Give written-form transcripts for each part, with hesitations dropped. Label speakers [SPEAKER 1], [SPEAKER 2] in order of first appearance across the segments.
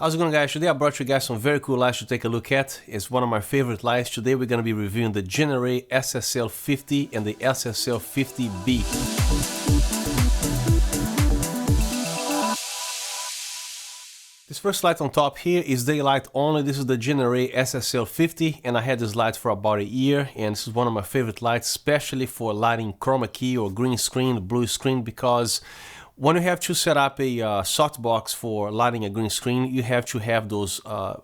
[SPEAKER 1] How's it going, guys? Today I brought you guys some very cool lights to take a look at. It's one of my favorite lights. Today we're going to be reviewing the Genaray SSL 50 and the SSL 50B. This first light on top here is daylight only. This is the Genaray SSL 50 and I had this light for about a year, and this is one of my favorite lights, especially for lighting chroma key or green screen, blue screen, because when you have to set up a softbox for lighting a green screen, you have to have those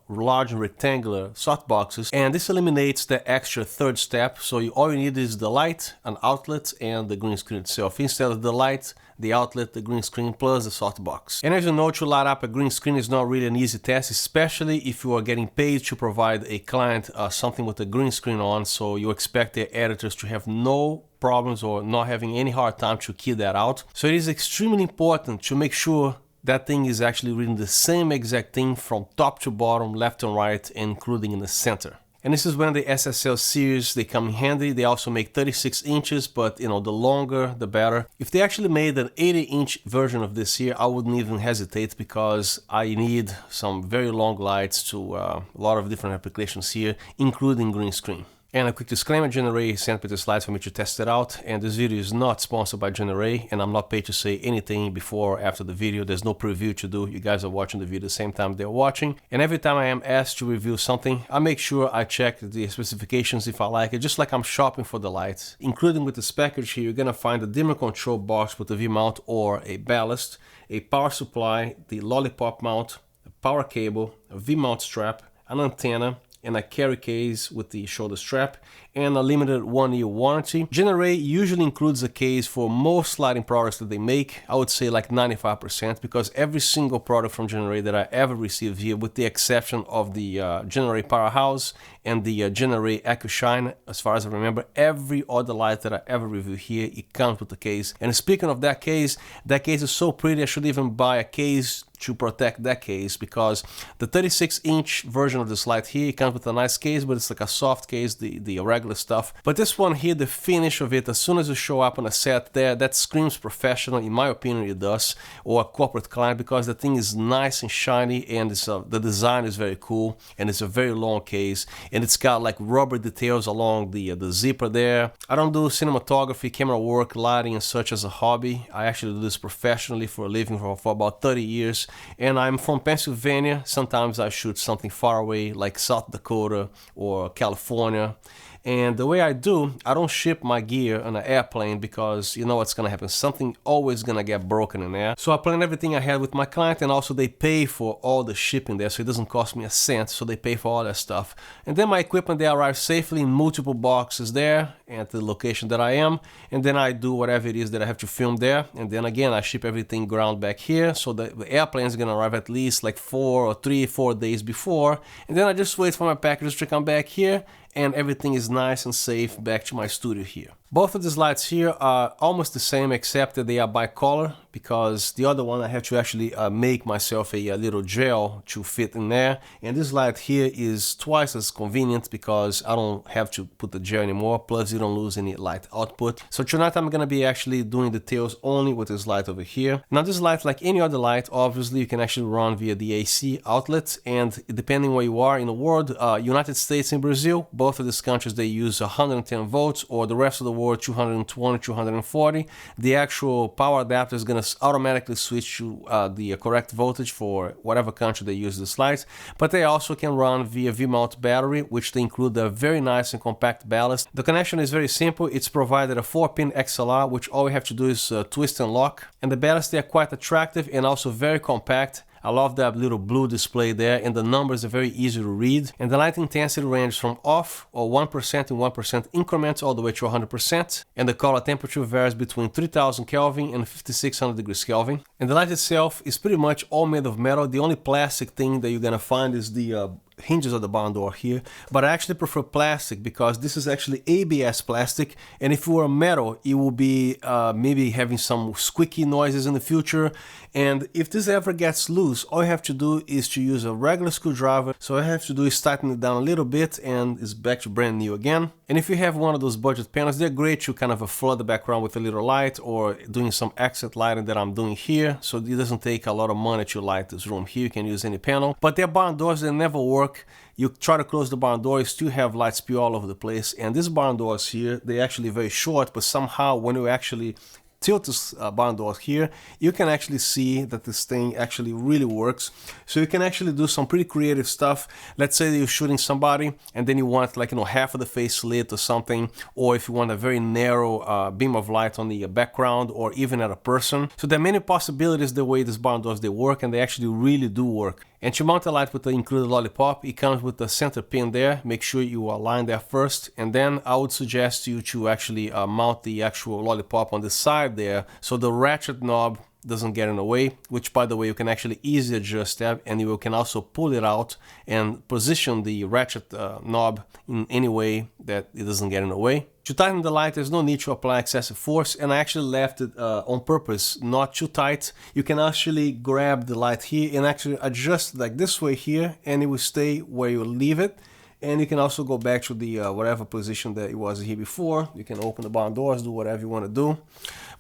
[SPEAKER 1] large rectangular softboxes, and this eliminates the extra third step. So all you need is the light, an outlet, and the green screen itself, instead of the light, the outlet, the green screen, plus the softbox. And as you know, to light up a green screen is not really an easy task, especially if you are getting paid to provide a client something with a green screen on, so you expect the editors to have no problems or not having any hard time to key that out. So it is extremely important to make sure that thing is actually reading the same exact thing from top to bottom, left and right, including in the center. And this is when the SSL series, they come in handy. They also make 36 inches, but you know, the longer the better. If they actually made an 80-inch version of this here, I wouldn't even hesitate, because I need some very long lights to a lot of different applications here, including green screen. And a quick disclaimer, Genaray sent me this light for me to test it out, and this video is not sponsored by Genaray, and I'm not paid to say anything before or after the video. There's no preview to do. You guys are watching the video the same time they're watching, and every time I am asked to review something, I make sure I check the specifications if I like it, just like I'm shopping for the lights. Including with this package here, you're gonna find a dimmer control box with a V-mount or a ballast, a power supply, the Lollipop mount, a power cable, a V-mount strap, an antenna, and a carry case with the shoulder strap, and a limited 1-year warranty. Genaray usually includes a case for most lighting products that they make. I would say like 95%, because every single product from Genaray that I ever received here, with the exception of the Genaray Powerhouse and the Genaray EcoShine, as far as I remember, every other light that I ever reviewed here, it comes with the case. And speaking of that case is so pretty, I should even buy a case to protect that case, because the 36-inch version of this light here, it comes with a nice case, but it's like a soft case, the regular stuff. But this one here, the finish of it, as soon as you show up on a set there, that screams professional. In my opinion, it does, or a corporate client, because the thing is nice and shiny, and it's the design is very cool, and it's a very long case, and it's got like rubber details along the zipper there. I don't do cinematography, camera work, lighting and such as a hobby. I actually do this professionally for a living for about 30 years. And I'm from Pennsylvania. Sometimes I shoot something far away like South Dakota or California. And the way I do, I don't ship my gear on an airplane, because you know what's gonna happen. Something always gonna get broken in there. So I plan everything I had with my client, and also they pay for all the shipping there, so it doesn't cost me a cent, so they pay for all that stuff. And then my equipment, they arrive safely in multiple boxes there at the location that I am, and then I do whatever it is that I have to film there, and then again I ship everything ground back here, so the airplane is gonna arrive at least like 4 days before, and then I just wait for my packages to come back here, and everything is nice and safe back to my studio here. Both of these lights here are almost the same, except that they are bicolor, because the other one I have to actually make myself a little gel to fit in there, and this light here is twice as convenient because I don't have to put the gel anymore, plus you don't lose any light output. So tonight I'm gonna be actually doing details only with this light over here. Now this light, like any other light, obviously you can actually run via the AC outlet, and depending where you are in the world, United States and Brazil, both of these countries, they use 110 volts, or the rest of the world 220, 240. The actual power adapter is going to automatically switch to the correct voltage for whatever country they use this light. But they also can run via V-mount battery, which they include a very nice and compact ballast. The connection is very simple. It's provided a 4-pin XLR, which all we have to do is twist and lock. And the ballast, they are quite attractive and also very compact. I love that little blue display there, and the numbers are very easy to read. And the light intensity ranges from off or 1% in 1% increments all the way to 100%. And the color temperature varies between 3000 Kelvin and 5600 degrees Kelvin. And the light itself is pretty much all made of metal. The only plastic thing that you're gonna find is the hinges of the barn door here, but I actually prefer plastic because this is actually ABS plastic, and if it were metal it will be maybe having some squeaky noises in the future, and if this ever gets loose, all you have to do is to use a regular screwdriver. So all I have to do is tighten it down a little bit and it's back to brand new again. And if you have one of those budget panels, they're great to kind of flood the background with a little light or doing some accent lighting that I'm doing here. So it doesn't take a lot of money to light this room here. You can use any panel. But their barn doors, they never work. You try to close the barn door, you still have light spew all over the place. And these barn doors here, they're actually very short, but somehow when you actually tilt this barn door here, you can actually see that this thing actually really works. So you can actually do some pretty creative stuff. Let's say that you're shooting somebody and then you want, like, you know, half of the face lit or something, or if you want a very narrow beam of light on the background or even at a person. So there are many possibilities the way these barn doors they work, and they actually really do work. And to mount a light with the included Lollipop, it comes with the center pin there. Make sure you align there first, and then I would suggest you to actually mount the actual Lollipop on the side there, so the ratchet knob doesn't get in the way, which, by the way, you can actually easily adjust that, and you can also pull it out and position the ratchet knob in any way that it doesn't get in the way. To tighten the light, there's no need to apply excessive force, and I actually left it on purpose, not too tight. You can actually grab the light here and actually adjust like this way here, and it will stay where you leave it. And you can also go back to the whatever position that it was here before. You can open the barn doors, do whatever you want to do.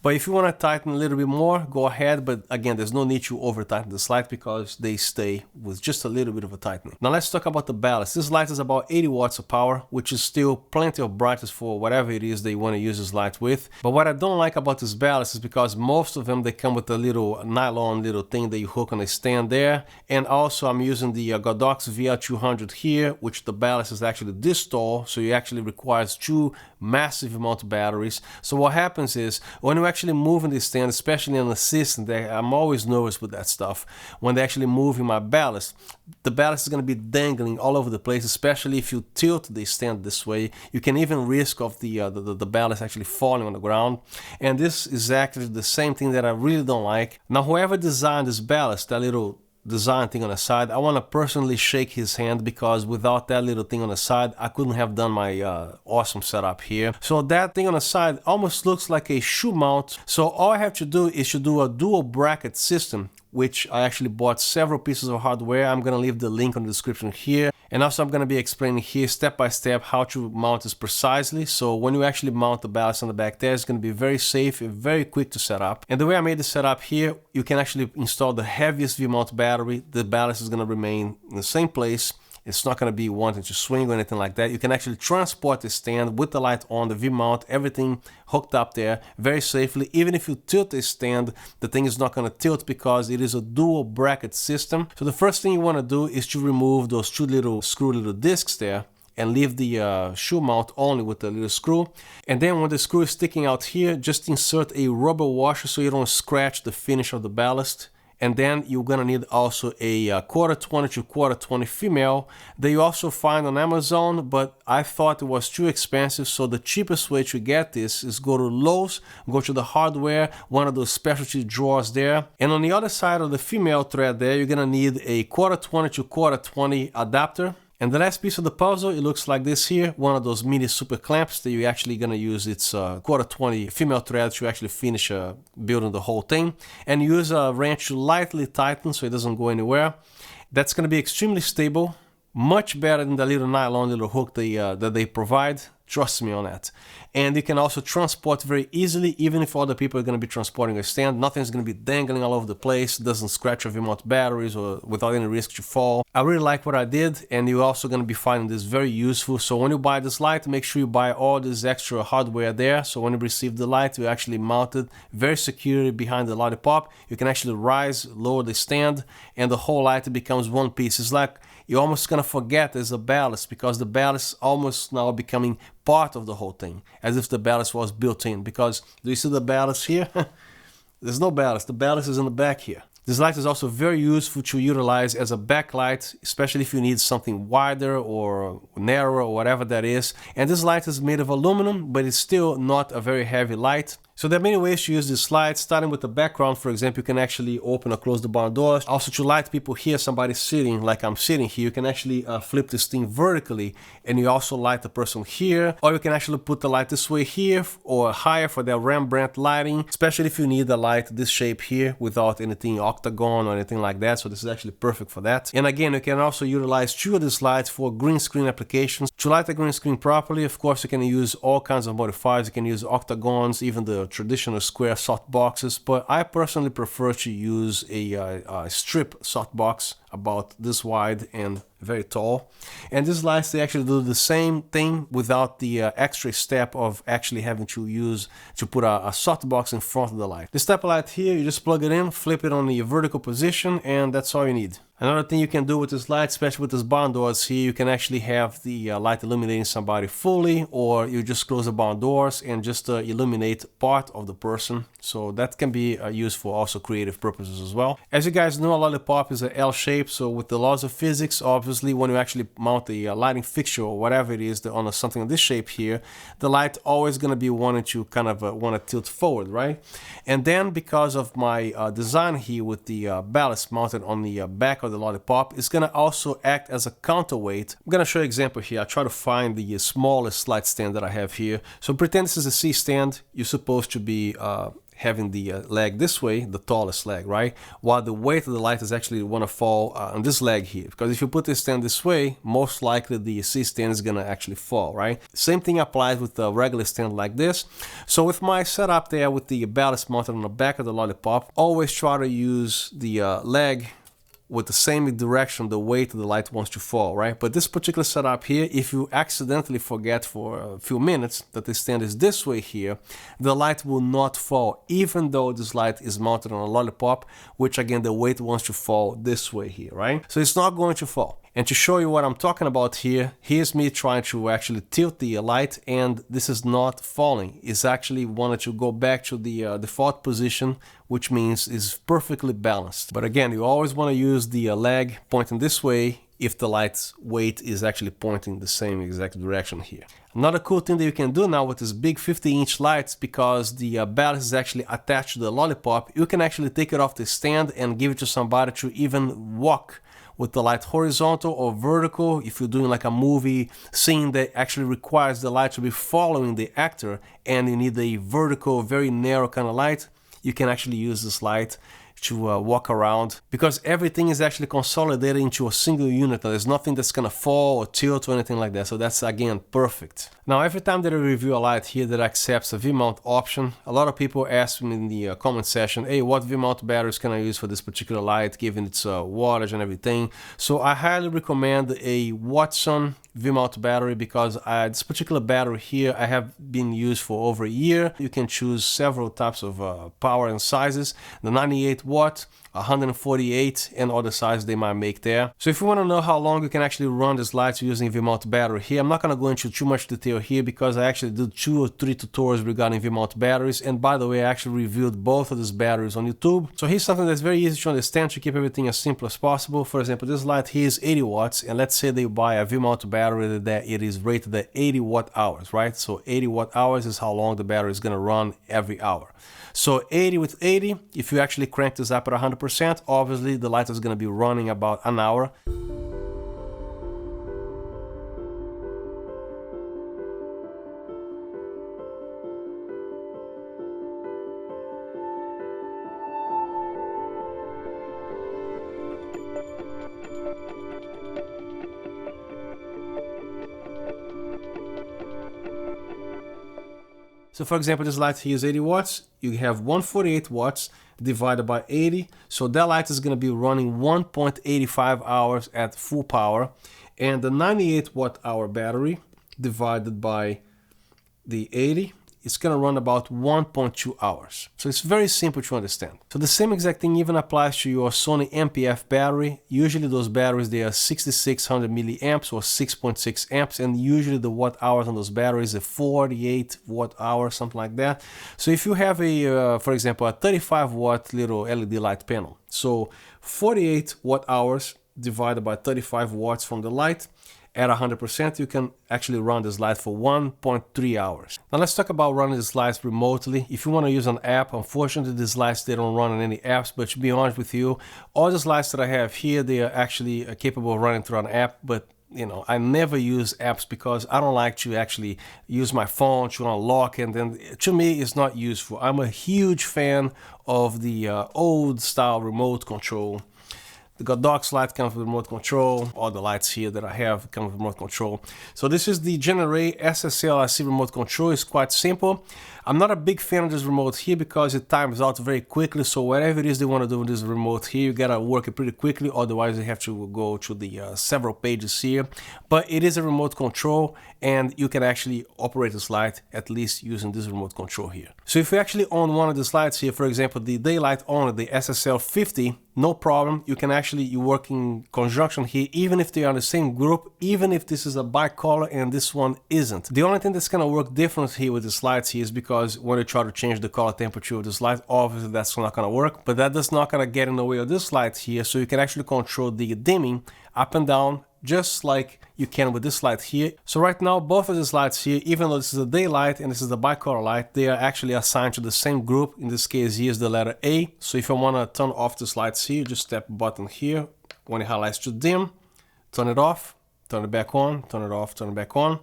[SPEAKER 1] But if you want to tighten a little bit more, go ahead. But again, there's no need to over tighten this light because they stay with just a little bit of a tightening. Now let's talk about the ballast. This light is about 80 watts of power, which is still plenty of brightness for whatever it is they want to use this light with. But what I don't like about this ballast is because most of them, they come with a little nylon little thing that you hook on a stand there. And also I'm using the Godox VL 200 here, which the ballast is actually this tall, so it actually requires two massive amount of batteries. So what happens is when you're actually moving this stand, especially on the system, I'm always nervous with that stuff. When they're actually moving my ballast, the ballast is going to be dangling all over the place, especially if you tilt the stand this way. You can even risk of the ballast actually falling on the ground. And this is actually the same thing that I really don't like. Now, whoever designed this ballast, that little design thing on the side, I want to personally shake his hand, because without that little thing on the side, I couldn't have done my awesome setup here. So that thing on the side almost looks like a shoe mount. So all I have to do is to do a dual bracket system, which I actually bought several pieces of hardware. I'm going to leave the link on the description here. And also I'm going to be explaining here step by step how to mount this precisely. So when you actually mount the ballast on the back there, it's going to be very safe and very quick to set up. And the way I made the setup here, you can actually install the heaviest V-mount battery. The ballast is going to remain in the same place. It's not going to be wanting to swing or anything like that. You can actually transport the stand with the light on, the V-mount, everything hooked up there very safely. Even if you tilt the stand, the thing is not going to tilt because it is a dual bracket system. So the first thing you want to do is to remove those two little discs there and leave the shoe mount only with the little screw. And then when the screw is sticking out here, just insert a rubber washer so you don't scratch the finish of the ballast. And then you're gonna need also a Q20 to Q20 female that you also find on Amazon, but I thought it was too expensive. So the cheapest way to get this is go to Lowe's, go to the hardware, one of those specialty drawers there. And on the other side of the female thread there, you're gonna need a Q20 to Q20 adapter. And the last piece of the puzzle, it looks like this here, one of those mini super clamps that you're actually going to use its Q20 female thread to actually finish building the whole thing. And use a wrench to lightly tighten so it doesn't go anywhere. That's going to be extremely stable, much better than the little nylon little hook that they provide. Trust me on that. And you can also transport very easily, even if other people are going to be transporting a stand. Nothing's going to be dangling all over the place. It doesn't scratch your V-mount batteries or without any risk to fall. I really like what I did, and you're also going to be finding this very useful. So when you buy this light, make sure you buy all this extra hardware there. So when you receive the light, you actually mount it very securely behind the Lollipop. You can actually rise, lower the stand, and the whole light becomes one piece. It's like you're almost going to forget there's a ballast, because the ballast is almost now becoming part of the whole thing, as if the ballast was built in. Because do you see the ballast here? There's no ballast. The ballast is in the back here. This light is also very useful to utilize as a backlight, especially if you need something wider or narrower or whatever that is. And this light is made of aluminum, but it's still not a very heavy light. So there are many ways to use this light, starting with the background. For example, you can actually open or close the barn doors. Also, to light people here, somebody sitting like I'm sitting here, you can actually flip this thing vertically and you also light the person here. Or you can actually put the light this way here or higher for that Rembrandt lighting, especially if you need a light this shape here without anything octagon or anything like that. So this is actually perfect for that. And again, you can also utilize 2 of these lights for green screen applications. To light the green screen properly, of course, you can use all kinds of modifiers. You can use octagons, even the traditional square soft boxes, but I personally prefer to use a strip softbox about this wide and very tall. And these lights, they actually do the same thing without the extra step of actually having to put a softbox in front of the light. This type of light here, you just plug it in, flip it on the vertical position, and that's all you need. Another thing you can do with this light, especially with this barn doors here, you can actually have the light illuminating somebody fully, or you just close the barn doors and just illuminate part of the person. So that can be used for also creative purposes as well. As you guys know, a lollipop is an L shape, so with the laws of physics, obviously when you actually mount a lighting fixture or whatever it is on something of this shape here, the light always going to be wanting to kind of want to tilt forward, right? And then because of my design here with the ballast mounted on the back of the lollipop, it's going to also act as a counterweight. I'm going to show you an example here. I try to find the smallest light stand that I have here. So pretend this is a C stand. You're supposed to be having the leg this way, the tallest leg, right? While the weight of the light is actually want to fall on this leg here. Because if you put this stand this way, most likely the C stand is gonna actually fall, right? Same thing applies with the regular stand like this. So with my setup there with the ballast mounted on the back of the lollipop, always try to use the leg with the same direction the weight of the light wants to fall, right? But this particular setup here, if you accidentally forget for a few minutes that the stand is this way here, the light will not fall, even though this light is mounted on a lollipop, which again, the weight wants to fall this way here, right? So it's not going to fall. And to show you what I'm talking about here, here's me trying to actually tilt the light, and this is not falling. It's actually wanted to go back to the default position, which means it's perfectly balanced. But again, you always want to use the leg pointing this way if the light's weight is actually pointing the same exact direction here. Another cool thing that you can do now with this big 50-inch lights, because the ballast is actually attached to the lollipop, you can actually take it off the stand and give it to somebody to even walk with the light horizontal or vertical. If you're doing like a movie scene that actually requires the light to be following the actor and you need a vertical, very narrow kind of light, you can actually use this light to walk around, because everything is actually consolidated into a single unit. There's nothing that's gonna fall or tilt or anything like that. So that's again perfect. Now every time that I review a light here that accepts a V-mount option, a lot of people ask me in the comment section, hey, what V-mount batteries can I use for this particular light given its wattage and everything? So I highly recommend a Watson V-mount battery, because this particular battery here I have been used for over a year. You can choose several types of power and sizes. The 98 watt, 148, and other sizes they might make there. So if you want to know how long you can actually run this light using V-mount battery here, I'm not going to go into too much detail here because I actually did 2 or 3 tutorials regarding V-mount batteries, and by the way, I actually reviewed both of these batteries on YouTube. So here's something that's very easy to understand to keep everything as simple as possible. For example, this light here is 80 watts, and let's say they buy a V-mount battery that it is rated at 80 watt hours, right? So 80 watt hours is how long the battery is going to run every hour. So 80 with 80, if you actually crank this up at 100%, obviously the light is going to be running about an hour. So for example, this light here is 80 watts. You have 148 watts divided by 80. So that light is going to be running 1.85 hours at full power. And the 98 watt hour battery divided by the 80, it's going to run about 1.2 hours. So it's very simple to understand. So the same exact thing even applies to your Sony MPF battery. Usually those batteries, they are 6600 milliamps or 6.6 amps, and usually the watt hours on those batteries are 48 watt hours, something like that. So if you have a, for example, a 35 watt little LED light panel, so 48 watt hours divided by 35 watts from the light, at 100%, you can actually run this light for 1.3 hours. Now let's talk about running these lights remotely. If you want to use an app, unfortunately these lights, they don't run on any apps, but to be honest with you, all these lights that I have here, they are actually capable of running through an app, but you know, I never use apps because I don't like to actually use my phone to unlock, and then to me it's not useful. I'm a huge fan of the old style remote control. The Godox light comes with remote control. All the lights here that I have come with remote control. So this is the Genaray SSL remote control. It's quite simple. I'm not a big fan of this remote here because it times out very quickly. So whatever it is they want to do with this remote here, you gotta work it pretty quickly. Otherwise, you have to go to the several pages here. But it is a remote control, and you can actually operate this light at least using this remote control here. So if you actually own one of these lights here, for example, the daylight only, the SSL 50, no problem. You can actually, you work in conjunction here, even if they are in the same group, even if this is a bicolor and this one isn't. The only thing that's gonna work different here with these lights here is because when you try to change the color temperature of this light, obviously that's not gonna work, but that does not gonna get in the way of this light here, so you can actually control the dimming up and down, just like you can with this light here. So right now, both of these lights here, even though this is a daylight and this is the bicolor light, they are actually assigned to the same group. In this case, here is the letter A. So if I want to turn off these lights here, just tap button here. When it highlights to dim, turn it off, turn it back on, turn it off, turn it back on.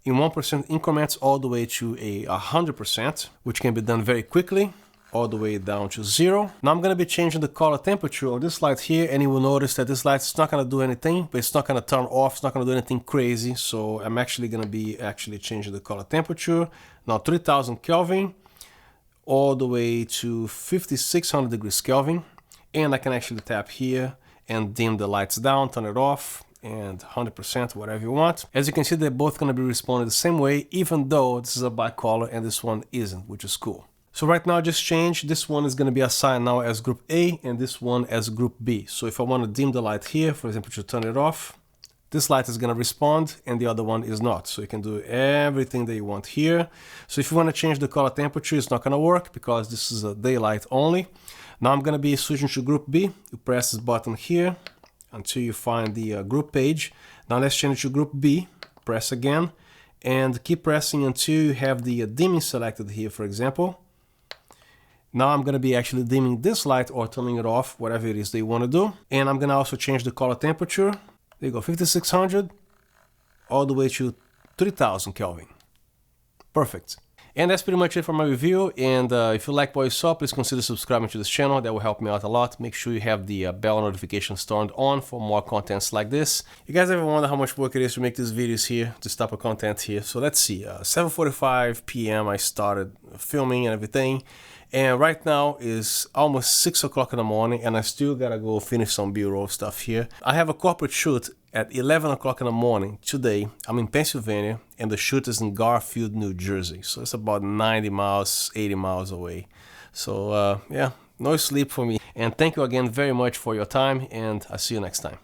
[SPEAKER 1] In 1% increments all the way to a 100%, which can be done very quickly, all the way down to 0. Now I'm going to be changing the color temperature of this light here, and you will notice that this light is not going to do anything, but it's not going to turn off, it's not going to do anything crazy. So I'm actually going to be changing the color temperature. Now 3000 Kelvin all the way to 5600 degrees Kelvin, and I can actually tap here and dim the lights down, turn it off, and 100%, whatever you want. As you can see, they're both going to be responding the same way, even though this is a bicolor and this one isn't, which is cool. So right now, just change. This one is going to be assigned now as group A and this one as group B. So if I want to dim the light here, for example, to turn it off, this light is going to respond and the other one is not. So you can do everything that you want here. So if you want to change the color temperature, it's not going to work because this is a daylight only. Now I'm going to be switching to group B. You press this button here until you find the group page. Now let's change to group B. Press again and keep pressing until you have the dimming selected here, for example. Now I'm going to be actually dimming this light or turning it off, whatever it is they want to do. And I'm going to also change the color temperature. There you go, 5600 all the way to 3000 Kelvin. Perfect. And that's pretty much it for my review. And if you like what you saw, please consider subscribing to this channel. That will help me out a lot. Make sure you have the bell notifications turned on for more contents like this. You guys ever wonder how much work it is to make these videos here, this type of content here? So let's see, 7:45 p.m. I started filming and everything. And right now is almost 6 o'clock in the morning and I still gotta go finish some B-roll stuff here. I have a corporate shoot at 11 o'clock in the morning today. I'm in Pennsylvania and the shoot is in Garfield, New Jersey. So it's about 90 miles, 80 miles away. So yeah, no sleep for me. And thank you again very much for your time and I'll see you next time.